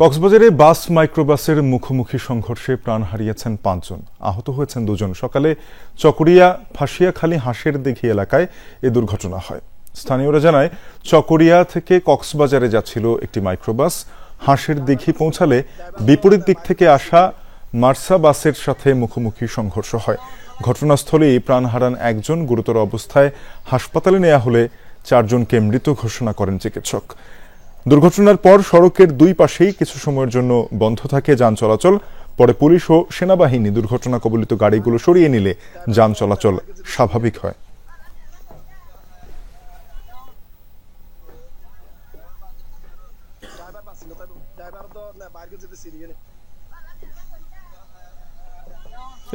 কক্সবাজারে বাস মাইক্রোবাসের মুখোমুখি সংঘর্ষে প্রাণ হারিয়েছেন ৫ জন, আহত হয়েছেন ২ জন। সকালে চকরিয়া ফাঁসিয়াখালী হাঁসের দিঘি এলাকায় এ দুর্ঘটনা হয়। স্থানীয়রা জানায়, চকরিয়া থেকে কক্সবাজারে যাচ্ছিল একটি মাইক্রোবাস। হাঁসের দিঘি পৌঁছালে বিপরীত দিক থেকে আসা মার্সা বাসের সাথে মুখোমুখি সংঘর্ষ হয়। ঘটনাস্থলেই প্রাণ হারান একজন, গুরুতর অবস্থায় হাসপাতালে নেওয়া হলে ৪ জনকে মৃত ঘোষণা করেন চিকিৎসক। দুর্ঘটনার পর সড়কের দুই পাশেই কিছু সময়ের জন্য বন্ধ থাকে যান চলাচল। পরে পুলিশ ও সেনাবাহিনী দুর্ঘটনা কবলিত গাড়িগুলো সরিয়ে নিলে যান চলাচল স্বাভাবিক হয়।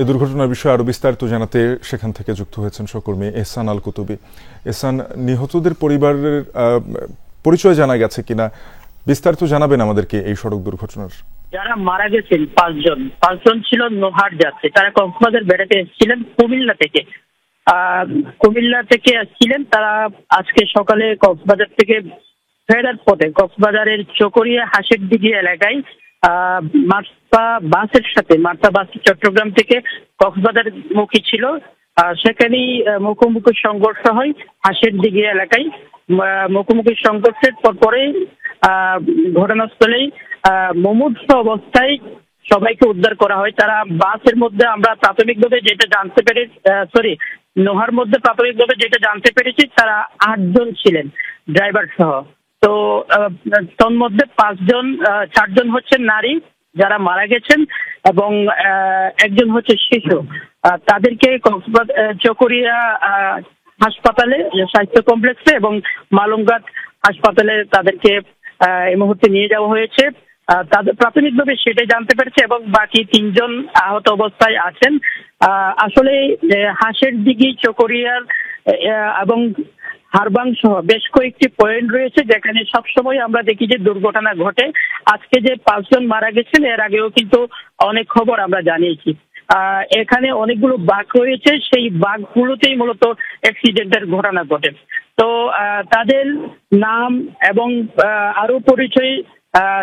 এই দুর্ঘটনার বিষয়ে আরো বিস্তারিত জানাতে সেখান থেকে যুক্ত হয়েছেন সহকর্মী এহসান আল কুতুবী। এহসান, নিহতদের পরিবারের পরিচয় জানা গেছে কিনা, বিস্তারিত জানাবেন আমাদেরকে এই সড়ক দুর্ঘটনার। যারা মারা গেছেন ৫ জন ছিল নোহার যাত্রী। তারা কক্সবাজার বেড়াতে এসেছিলেন কুমিল্লা থেকে আসছিলেন। তারা আজকে সকালে কক্সবাজার থেকে ফেরার পথে কক্সবাজারের চকরিয়া হাঁসের দিঘি এলাকায় মার্সা বাস চট্টগ্রাম থেকে কক্সবাজার মুখী ছিল, সেখানেই মুখোমুখি সংঘর্ষ হয় হাঁসের দিঘি এলাকায়। মুখোমুখি সংঘর্ষের পরে ঘটনাস্থলেই মুমূর্ষু অবস্থায় সবাইকে উদ্ধার করা হয়। তারা বাসের মধ্যে আমরা প্রাথমিকভাবে যেটা জানতে নোহার মধ্যে প্রাথমিকভাবে যেটা জানতে পেরেছি, তারা ৮ জন ছিলেন ড্রাইভার সহ। তো তন্মধ্যে ৪ জন হচ্ছেন নারী যারা মারা গেছেন এবং একজন হচ্ছে শিশু। তাদেরকে চকরিয়া হাসপাতালে, স্বাস্থ্য কমপ্লেক্সে এবং মালুমঘাট হাসপাতালে তাদেরকে এই মুহূর্তে নিয়ে যাওয়া হয়েছে। তাদের প্রাথমিকভাবে সেটাই জানতে পেরেছে এবং বাকি ৩ জন আহত অবস্থায় আছেন। আসলে হাঁসের দিঘি, চকরিয়ার এবং হারবাং সহ বেশ কয়েকটি পয়েন্ট রয়েছে যেখানে সবসময় আমরা দেখি যে দুর্ঘটনা ঘটে। আজকে যে ৫ জন মারা গেছেন, এর আগেও কিন্তু অনেক খবর আমরা জানিয়েছি। এখানে অনেকগুলো বাঘ রয়েছে, সেই বাঘগুলোতেই মূলত অ্যাক্সিডেন্টের ঘটনা ঘটে। তো তাদের নাম এবং আরো পরিচয়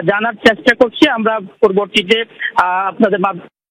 জানার চেষ্টা করছি আমরা পরবর্তীতে আপনাদের